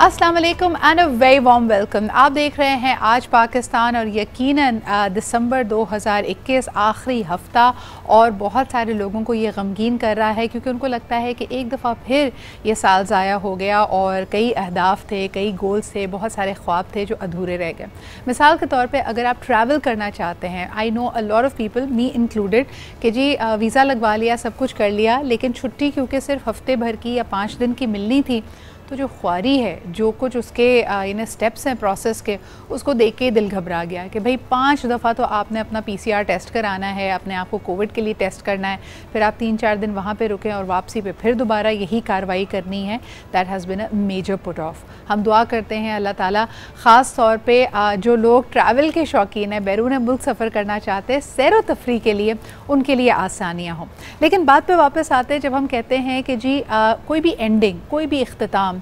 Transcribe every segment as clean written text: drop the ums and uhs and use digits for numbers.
अस्सलाम वालेकुम and a very warm welcome. आप देख रहे हैं आज पाकिस्तान और यकीनन दिसंबर 2021 आखिरी हफ्ता और बहुत सारे लोगों को ये गमगीन कर रहा है क्योंकि उनको लगता है कि एक दफ़ा फिर ये साल ज़ाया हो गया और कई अहदाफ थे, कई गोल्स थे, बहुत सारे ख्वाब थे जो अधूरे रह गए। मिसाल के तौर पे अगर आप ट्रैवल करना चाहते हैं, I know a lot of people me included कि जी वीज़ा लगवा लिया, सब कुछ कर लिया, लेकिन छुट्टी क्योंकि सिर्फ हफ्ते भर की या 5 दिन की मिलनी थी तो जो ख्वारी है, जो कुछ उसके इन स्टेप्स हैं प्रोसेस के, उसको देख के दिल घबरा गया कि भाई 5 दफ़ा तो आपने अपना PCR टेस्ट कराना है, अपने आप को कोविड के लिए टेस्ट करना है, फिर आप 3-4 दिन वहाँ पे रुकें और वापसी पे फिर दोबारा यही कार्रवाई करनी है। That has been a major put off. हम दुआ करते हैं अल्लाह ताला ख़ास तौर पे जो लोग ट्रैवल के शौकीन हैं, बैरून मुल्क सफ़र करना चाहते हैं सैर व तफरी के लिए, उनके लिए आसानियाँ हों। लेकिन बात पे वापस आते हैं, जब हम कहते हैं कि जी कोई भी एंडिंग, कोई भी इख्तिताम,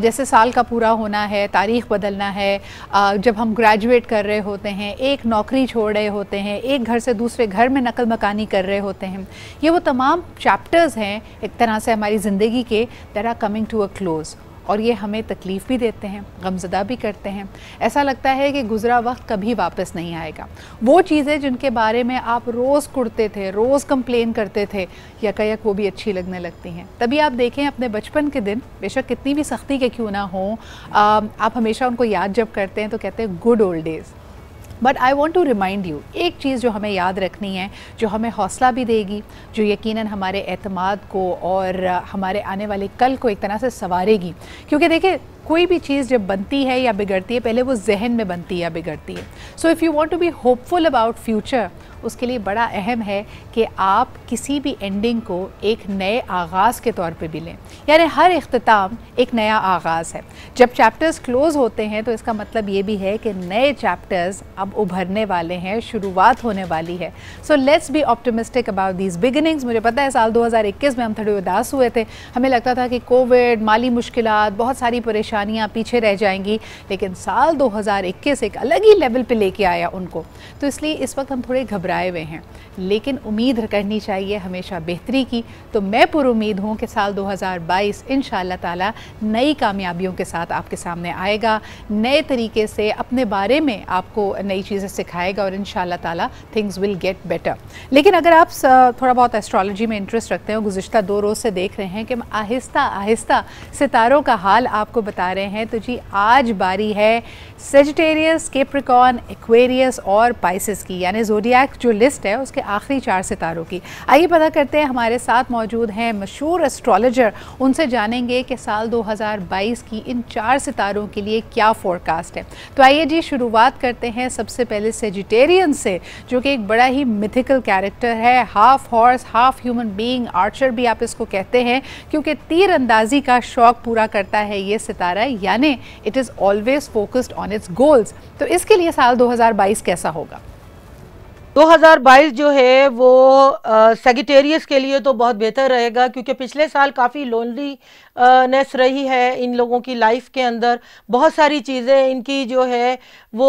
जैसे साल का पूरा होना है, तारीख़ बदलना है, जब हम ग्रेजुएट कर रहे होते हैं, एक नौकरी छोड़ रहे होते हैं, एक घर से दूसरे घर में नकल मकानी कर रहे होते हैं, ये वो तमाम चैप्टर्स हैं एक तरह से हमारी ज़िंदगी के that are coming to a close और ये हमें तकलीफ़ भी देते हैं, गमज़दा भी करते हैं। ऐसा लगता है कि गुज़रा वक्त कभी वापस नहीं आएगा। वो चीज़ें जिनके बारे में आप रोज़ कुड़ते थे, रोज़ कंप्लेन करते थे, यकायक वो भी अच्छी लगने लगती हैं। तभी आप देखें अपने बचपन के दिन, बेशक कितनी भी सख्ती के क्यों ना हों, आप हमेशा उनको याद जब करते हैं तो कहते हैं good old days. But I want to remind you, एक चीज़ जो हमें याद रखनी है, जो हमें हौसला भी देगी, जो यकीनन हमारे एतमाद को और हमारे आने वाले कल को एक तरह से संवारेगी। क्योंकि देखिए कोई भी चीज़ जब बनती है या बिगड़ती है, पहले वो जहन में बनती है या बिगड़ती है। So if you want to be hopeful about future, उसके लिए बड़ा अहम है कि आप किसी भी एंडिंग को एक नए आगाज़ के तौर पे भी लें। यानी हर इख्तिताम एक नया आगाज़ है। जब चैप्टर्स क्लोज़ होते हैं तो इसका मतलब ये भी है कि नए चैप्टर्स अब उभरने वाले हैं, शुरुआत होने वाली है। So let's be optimistic about these beginnings. मुझे पता है साल 2021 में हम थोड़े उदास हुए थे, हमें लगता था कि कोविड, माली मुश्किलात, बहुत सारी परेशानियाँ पीछे रह जाएंगी, लेकिन साल 2021 एक अलग ही लेवल पे लेके आया उनको। तो इसलिए इस वक्त हम थोड़े घबराए हुए हैं, लेकिन उम्मीद करनी चाहिए हमेशा बेहतरी की। तो मैं पुरुमीद हूँ कि साल 2022 इंशाअल्लाह ताला नई कामयाबियों के साथ आपके सामने आएगा, नए तरीके से अपने बारे में आपको नई चीज़ें सिखाएगा और इंशाअल्लाह ताला थिंग्स विल गेट बेटर। लेकिन अगर आप थोड़ा बहुत एस्ट्रोलॉजी में इंटरेस्ट रखते हो, गुज़िश्ता 2 रोज़ से देख रहे हैं कि हम आहिस्ता आहिस्ता सितारों का हाल आपको बता रहे हैं, तो जी आज बारी है सेजिटेरियस, कैप्रिकॉर्न, एक्वेरियस और पाइसेस की, यानी ज़ोडिएक जो लिस्ट है उसके आखिरी 4 सितारों की। आइए पता करते हैं, हमारे साथ मौजूद हैं मशहूर एस्ट्रोलॉजर, उनसे जानेंगे कि साल 2022 की इन 4 सितारों के लिए क्या फोरकास्ट है। तो आइए जी शुरुआत करते हैं सबसे पहले सेजिटेरियन से, जो कि एक बड़ा ही मिथिकल कैरेक्टर है, half horse half human being, Archer भी आप इसको कहते हैं, क्योंकि तीर अंदाजी का शौक पूरा करता है ये सितारा, यानी it is always focused on it's goals. तो इसके लिए साल 2022 कैसा होगा? 2022 जो है वो सेजिटेरियस के लिए तो बहुत बेहतर रहेगा, क्योंकि पिछले साल काफ़ी लोनली नेस रही है इन लोगों की लाइफ के अंदर। बहुत सारी चीज़ें इनकी जो है वो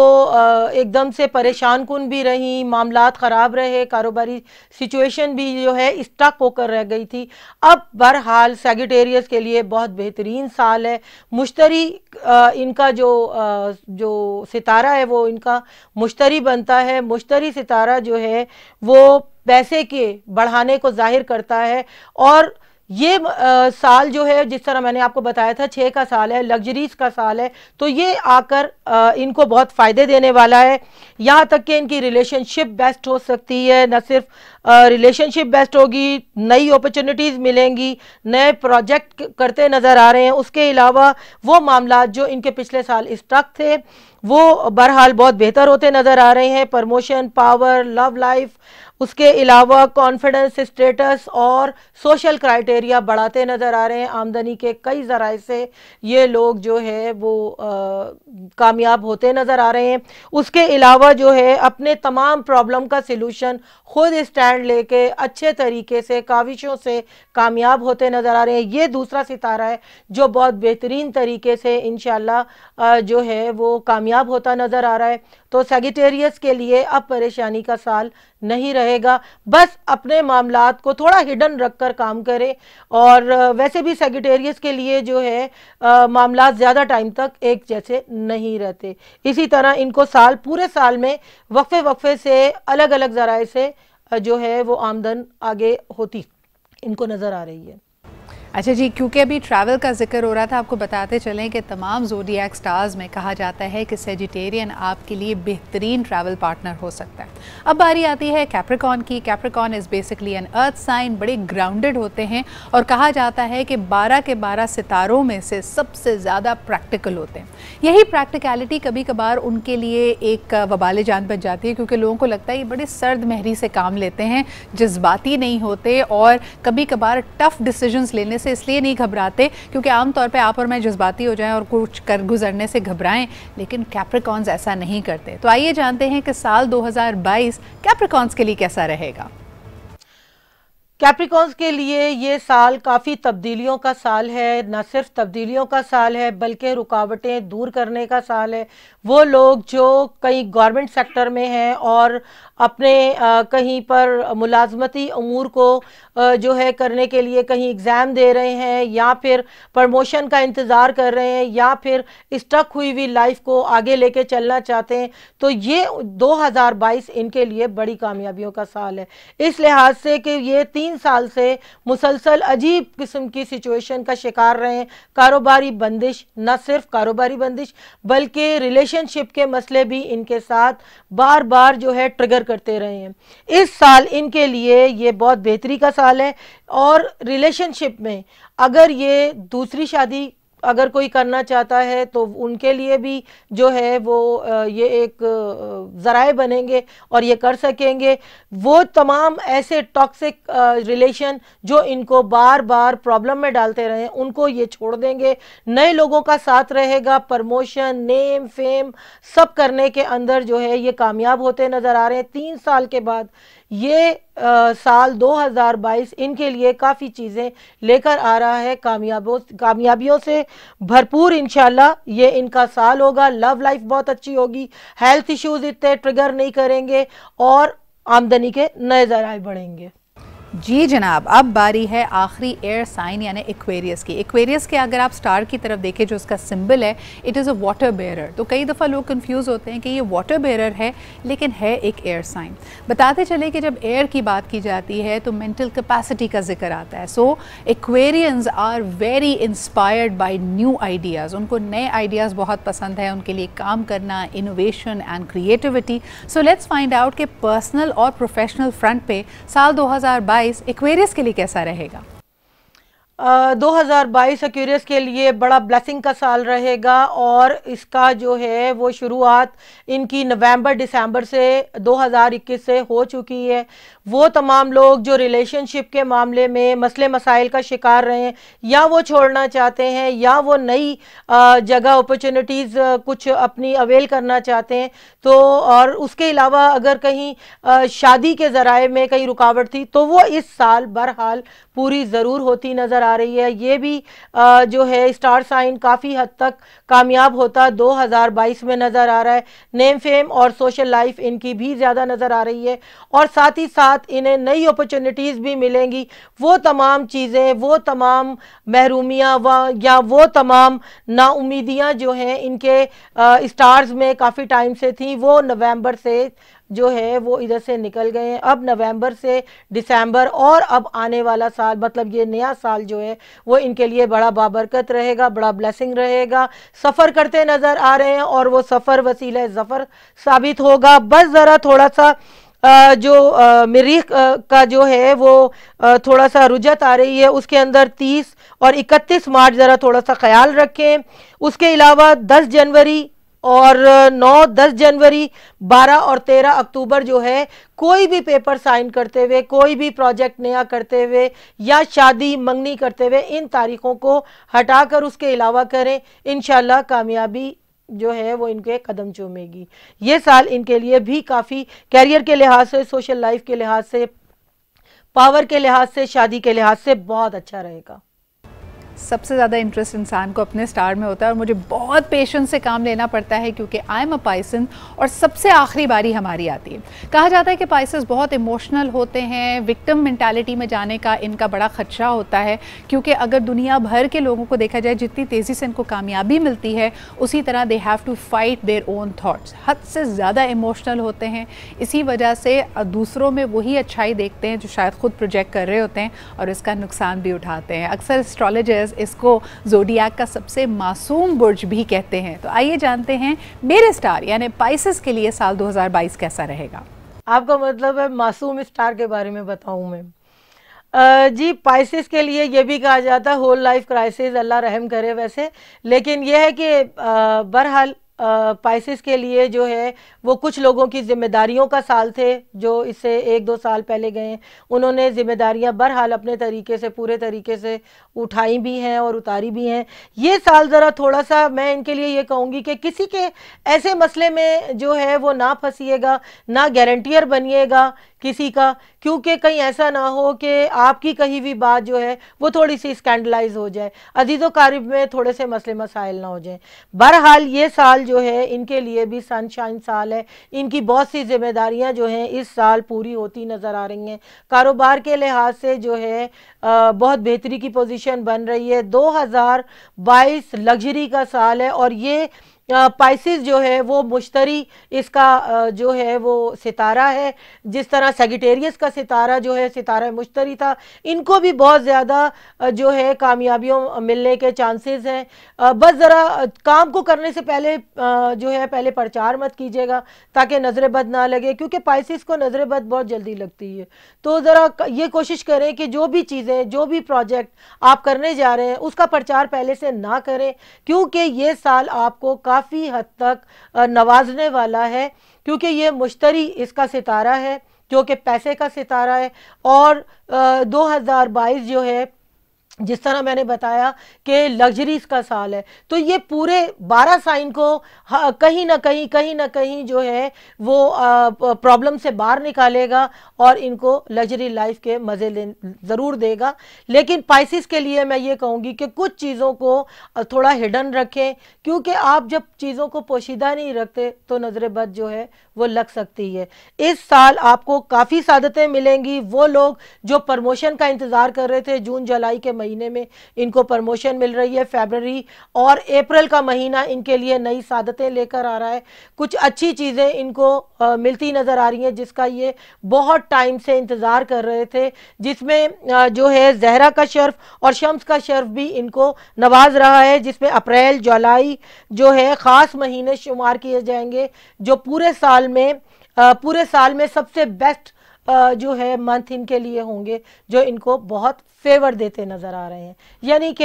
एकदम से परेशान कुन भी रही, मामलात ख़राब रहे, कारोबारी सिचुएशन भी जो है स्टक होकर रह गई थी। अब बहरहाल सेजिटेरियस के लिए बहुत बेहतरीन साल है। मुश्तरी इनका जो सितारा है वो इनका मुश्तरी बनता है। मुश्तरी सितारा जो है वो पैसे के बढ़ाने को जाहिर करता है, और ये साल जो है जिस तरह मैंने आपको बताया था 6 का साल है, लग्जरीज का साल है, तो ये आकर इनको बहुत फ़ायदे देने वाला है। यहाँ तक कि इनकी रिलेशनशिप बेस्ट हो सकती है, न सिर्फ रिलेशनशिप बेस्ट होगी, नई अपॉर्चुनिटीज़ मिलेंगी, नए प्रोजेक्ट करते नज़र आ रहे हैं। उसके अलावा वो मामलात जो इनके पिछले साल स्टक थे वो बहरहाल बहुत बेहतर होते नज़र आ रहे हैं। प्रमोशन, पावर, लव लाइफ, उसके अलावा कॉन्फिडेंस, स्टेटस और सोशल क्राइटेरिया बढ़ाते नज़र आ रहे हैं। आमदनी के कई ज़राए से ये लोग जो है वो कामयाब होते नज़र आ रहे हैं। उसके अलावा जो है अपने तमाम प्रॉब्लम का सिलूशन खुद स्टैंड लेके अच्छे तरीके से काविशों से कामयाब होते नज़र आ रहे हैं। ये दूसरा सितारा है जो बहुत बेहतरीन तरीके से इंशाल्लाह जो है वो कामयाब होता नज़र आ रहा है। तो सेजिटेरियस के लिए अब परेशानी का साल नहीं रहेगा। रहेगा। बस अपने मामलात को थोड़ा हिडन रखकर काम करें। और वैसे भी सेगिटेरियस के लिए जो है मामलात ज़्यादा टाइम तक एक जैसे नहीं रहते। इसी तरह इनको पूरे साल में वक्फे वक्फे से अलग अलग ज़राए से जो है वो आमदन आगे होती इनको नज़र आ रही है। अच्छा जी, क्योंकि अभी ट्रैवल का जिक्र हो रहा था, आपको बताते चलें कि तमाम ज़ोडिएक स्टार्स में कहा जाता है कि सेजिटेरियन आपके लिए बेहतरीन ट्रैवल पार्टनर हो सकता है। अब बारी आती है कैप्रिकॉर्न की। Capricorn is basically an earth sign, बड़े ग्राउंडेड होते हैं और कहा जाता है कि 12 के 12 सितारों में से सबसे ज़्यादा प्रैक्टिकल होते हैं। यही प्रैक्टिकलिटी कभी कभार उनके लिए एक वबाल जान बन जाती है, क्योंकि लोगों को लगता है ये बड़े सर्द महरी से काम लेते हैं, जज्बाती नहीं होते और कभी कभार टफ़ डिसीजंस लेने से इसलिए नहीं घबराते क्योंकि आमतौर पे आप और मैं जज्बाती हो जाएं और कुछ कर गुजरने से घबराएं, लेकिन कैप्रिकॉर्न्स ऐसा नहीं करते। तो आइए जानते हैं कि साल 2022 कैप्रिकॉर्न्स के लिए कैसा रहेगा। कैप्रिकॉर्न्स के लिए ये साल काफ़ी तब्दीलियों का साल है। न सिर्फ तब्दीलियों का साल है बल्कि रुकावटें दूर करने का साल है। वो लोग जो कहीं गवर्नमेंट सेक्टर में हैं और अपने कहीं पर मुलाजमती अमूर को जो है करने के लिए कहीं एग्ज़ाम दे रहे हैं या फिर प्रमोशन का इंतज़ार कर रहे हैं या फिर स्टक हुई हुई लाइफ को आगे लेके चलना चाहते हैं, तो ये 2022 इनके लिए बड़ी कामयाबियों का साल है। इस लिहाज से कि ये 3 साल से मुसलसल अजीब किस्म की सिचुएशन का शिकार रहे हैं। कारोबारी बंदिश, न सिर्फ कारोबारी बंदिश बल्कि रिलेशनशिप के मसले भी इनके साथ बार बार जो है ट्रिगर करते रहे हैं। इस साल इनके लिए ये बहुत बेहतरी का साल है। और रिलेशनशिप में अगर ये दूसरी शादी अगर कोई करना चाहता है तो उनके लिए भी जो है वो ये एक ज़राए बनेंगे और ये कर सकेंगे। वो तमाम ऐसे टॉक्सिक रिलेशन जो इनको बार बार प्रॉब्लम में डालते रहे उनको ये छोड़ देंगे। नए लोगों का साथ रहेगा। प्रमोशन, नेम, फेम सब करने के अंदर जो है ये कामयाब होते नज़र आ रहे हैं। 3 साल के बाद ये साल 2022 इनके लिए काफ़ी चीज़ें लेकर आ रहा है। कामयाबियों से भरपूर इंशाल्लाह ये इनका साल होगा। लव लाइफ बहुत अच्छी होगी। हेल्थ इश्यूज इतने ट्रिगर नहीं करेंगे और आमदनी के नए ज़राए बढ़ेंगे। जी जनाब, अब बारी है आखिरी एयर साइन यानी एक्वेरियस की। एक्वेरियस के अगर आप स्टार की तरफ देखें जो उसका सिंबल है, it is a water bearer. तो कई दफ़ा लोग कंफ्यूज होते हैं कि ये वाटर बेयरर है लेकिन है एक एयर साइन। बताते चले कि जब एयर की बात की जाती है तो मेंटल कैपेसिटी का जिक्र आता है। So Aquarians are very inspired by new ideas. उनको नए आइडियाज़ बहुत पसंद है, उनके लिए काम करना, innovation and creativity. So let's find out कि पर्सनल और प्रोफेशनल फ्रंट पे साल 2022 एक्वेरियस के लिए कैसा रहेगा। 2022 एक्वेरियस के लिए बड़ा ब्लेसिंग का साल रहेगा और इसका जो है वो शुरुआत इनकी नवंबर दिसंबर से 2021 से हो चुकी है। वो तमाम लोग जो रिलेशनशिप के मामले में मसले मसाइल का शिकार रहे हैं या वो छोड़ना चाहते हैं या वो नई जगह अपॉर्चुनिटीज़ कुछ अपनी अवेल करना चाहते हैं, तो और उसके अलावा अगर कहीं शादी के ज़राए में कहीं रुकावट थी तो वो इस साल बहरहाल पूरी ज़रूर होती नज़र आ रही है। ये भी जो है स्टार साइन काफ़ी हद तक कामयाब होता 2022 में नज़र आ रहा है। नेम, फेम और सोशल लाइफ इनकी भी ज़्यादा नज़र आ रही है और साथ ही साथ इन्हें नई अपॉर्चुनिटीज़ भी मिलेंगी। वो तमाम चीज़ें, वो तमाम महरूमियाँ या वो तमाम नाउमीदियाँ जो हैं इनके स्टार्स में काफ़ी टाइम से थी, वो नवंबर से जो है वो इधर से निकल गए हैं। अब नवंबर से दिसंबर और अब आने वाला साल मतलब ये नया साल जो है वो इनके लिए बड़ा बाबरकत रहेगा, बड़ा ब्लेसिंग रहेगा। सफ़र करते नज़र आ रहे हैं और वो सफ़र वसीला ज़फ़र साबित होगा। बस ज़रा थोड़ा सा जो मरीख का जो है वो थोड़ा सा रुजत आ रही है, उसके अंदर 30 और 31 मार्च ज़रा थोड़ा सा ख्याल रखें। उसके अलावा 10 जनवरी और 9, 10 जनवरी, 12 और 13 अक्टूबर जो है कोई भी पेपर साइन करते हुए, कोई भी प्रोजेक्ट नया करते हुए या शादी मंगनी करते हुए इन तारीखों को हटाकर उसके अलावा करें। इंशाल्लाह कामयाबी जो है वो इनके कदम चूमेगी। ये साल इनके लिए भी काफ़ी कैरियर के लिहाज से, सोशल लाइफ के लिहाज से, पावर के लिहाज से, शादी के लिहाज से बहुत अच्छा रहेगा। सबसे ज़्यादा इंटरेस्ट इंसान को अपने स्टार में होता है और मुझे बहुत पेशेंस से काम लेना पड़ता है क्योंकि आई एम अ पाइसन और सबसे आखिरी बारी हमारी आती है। कहा जाता है कि पाइसेस बहुत इमोशनल होते हैं, विक्टिम मेंटालिटी में जाने का इनका बड़ा खदशा होता है क्योंकि अगर दुनिया भर के लोगों को देखा जाए जितनी तेज़ी से इनको कामयाबी मिलती है उसी तरह they have to fight their own thoughts, हद से ज़्यादा इमोशनल होते हैं। इसी वजह से दूसरों में वही अच्छाई देखते हैं जो शायद खुद प्रोजेक्ट कर रहे होते हैं और इसका नुकसान भी उठाते हैं। अक्सर एस्ट्रोलॉजर्स इसको ज़ोडिएक का सबसे मासूम बुर्ज भी कहते हैं। तो आइए जानते हैं मेरे स्टार यानी पाइसेस के लिए साल 2022 कैसा रहेगा। आपका मतलब है मासूम स्टार के बारे में बताऊं मैं? जी, पाइसेस के लिए ये भी कहा जाता है होल लाइफ क्राइसिस, अल्लाह रहम करे वैसे, लेकिन यह है कि बहरहाल पाइसेस के लिए जो है वो कुछ लोगों की जिम्मेदारियों का साल थे जो इससे 1-2 साल पहले गए। उन्होंने जिम्मेदारियां बहरहाल अपने तरीके से पूरे तरीके से उठाई भी हैं और उतारी भी हैं। ये साल ज़रा थोड़ा सा मैं इनके लिए ये कहूँगी कि किसी के ऐसे मसले में जो है वो ना फंसिएगा, ना गारंटियर बनिएगा किसी का, क्योंकि कहीं ऐसा ना हो कि आपकी कही हुई बात जो है वो थोड़ी सी स्कैंडलाइज हो जाए, अजीज़ो कारिब में थोड़े से मसले मसाइल ना हो जाए। बहरहाल ये साल जो है इनके लिए भी सनशाइन साल है। इनकी बहुत सी जिम्मेदारियां जो हैं इस साल पूरी होती नज़र आ रही हैं। कारोबार के लिहाज से जो है बहुत बेहतरी की पोजीशन बन रही है। 2022 लग्जरी का साल है और ये पाइसेस जो है वो मुश्तरी इसका जो है वो सितारा है। जिस तरह सेगिटेरियस का सितारा जो है सितारा मुश्तरी था, इनको भी बहुत ज़्यादा जो है कामयाबियों मिलने के चांसेस हैं। बस ज़रा काम को करने से पहले जो है पहले प्रचार मत कीजिएगा ताकि नज़र बद ना लगे, क्योंकि पाइसेस को नज़र बद बहुत जल्दी लगती है। तो ज़रा ये कोशिश करें कि जो भी चीज़ें जो भी प्रोजेक्ट आप करने जा रहे हैं उसका प्रचार पहले से ना करें, क्योंकि ये साल आपको काफ़ी हद तक नवाजने वाला है, क्योंकि ये मुश्तरी इसका सितारा है जो कि पैसे का सितारा है। और 2022 जो है जिस तरह मैंने बताया कि लग्जरीज का साल है, तो ये पूरे 12 साइन को कहीं ना कहीं जो है वो प्रॉब्लम से बाहर निकालेगा और इनको लग्जरी लाइफ के मज़े ज़रूर देगा। लेकिन पाइसेस के लिए मैं ये कहूँगी कि कुछ चीज़ों को थोड़ा हिडन रखें, क्योंकि आप जब चीज़ों को पोशीदा नहीं रखते तो नज़र बद जो है वो लग सकती है। इस साल आपको काफ़ी सादतें मिलेंगी। वो लोग जो प्रमोशन का इंतज़ार कर रहे थे जून जुलाई के महीने में, इनको प्रमोशन मिल रही है। फरवरी और अप्रैल का महीना इनके लिए नई सादतें लेकर आ रहा है। कुछ अच्छी चीज़ें इनको मिलती नज़र आ रही हैं जिसका ये बहुत टाइम से इंतज़ार कर रहे थे, जिसमें जो है ज़हरा का शर्फ और शम्स का शर्फ भी इनको नवाज रहा है, जिसमें अप्रैल जुलाई जो है ख़ास महीने शुमार किए जाएंगे जो पूरे साल में सबसे बेस्ट जो है मंथ इनके लिए होंगे, जो इनको बहुत फेवर देते नज़र आ रहे हैं। यानी कि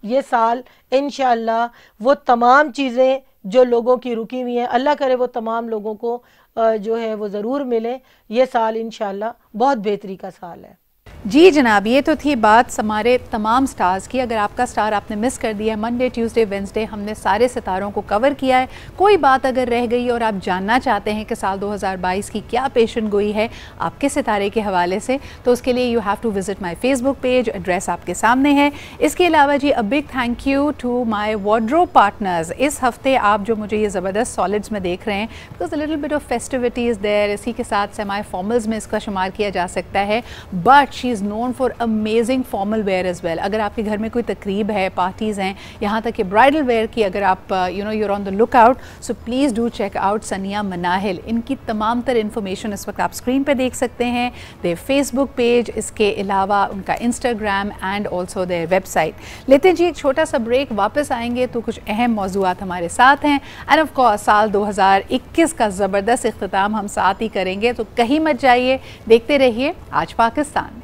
ये साल इंशाअल्लाह वो तमाम चीज़ें जो लोगों की रुकी हुई हैं, अल्लाह करे वो तमाम लोगों को जो है वो ज़रूर मिले। ये साल इंशाअल्लाह बहुत बेहतरी का साल है। जी जनाब, ये तो थी बात हमारे तमाम स्टार्स की। अगर आपका स्टार आपने मिस कर दिया है, मंडे ट्यूसडे वेंसडे हमने सारे सितारों को कवर किया है। कोई बात अगर रह गई और आप जानना चाहते हैं कि साल 2022 की क्या पेशन गोई है आपके सितारे के हवाले से, तो उसके लिए you have to visit my Facebook page, address आपके सामने है। इसके अलावा जी a big thank you to my wardrobe partners. इस हफ्ते आप जो मुझे ये ज़बरदस्त सॉलिड्स में देख रहे हैं, because a little bit of festivities there, इसी के साथ सेमी फॉर्मल्स में इसका शुमार किया जा सकता है, but she is known for amazing formal wear as well. अगर आपके घर में कोई तकरीब है, पार्टीज़ हैं, यहाँ तक कि ब्राइडल वेयर की अगर आप you're on the look out, so please do check out Sania Manahil. इनकी तमाम तर इन्फॉर्मेशन इस वक्त आप स्क्रीन पे देख सकते हैं, देयर फेसबुक पेज, इसके अलावा उनका Instagram and also their website. लेते हैं जी एक छोटा सा ब्रेक, वापस आएंगे तो कुछ अहम मौज़ूआत हमारे साथ हैं एंड ऑफ कोर्स साल 2021 का ज़बरदस्त इख्तिताम हम साथ ही करेंगे, तो कहीं मत जाइए, देखते रहिए आज पाकिस्तान।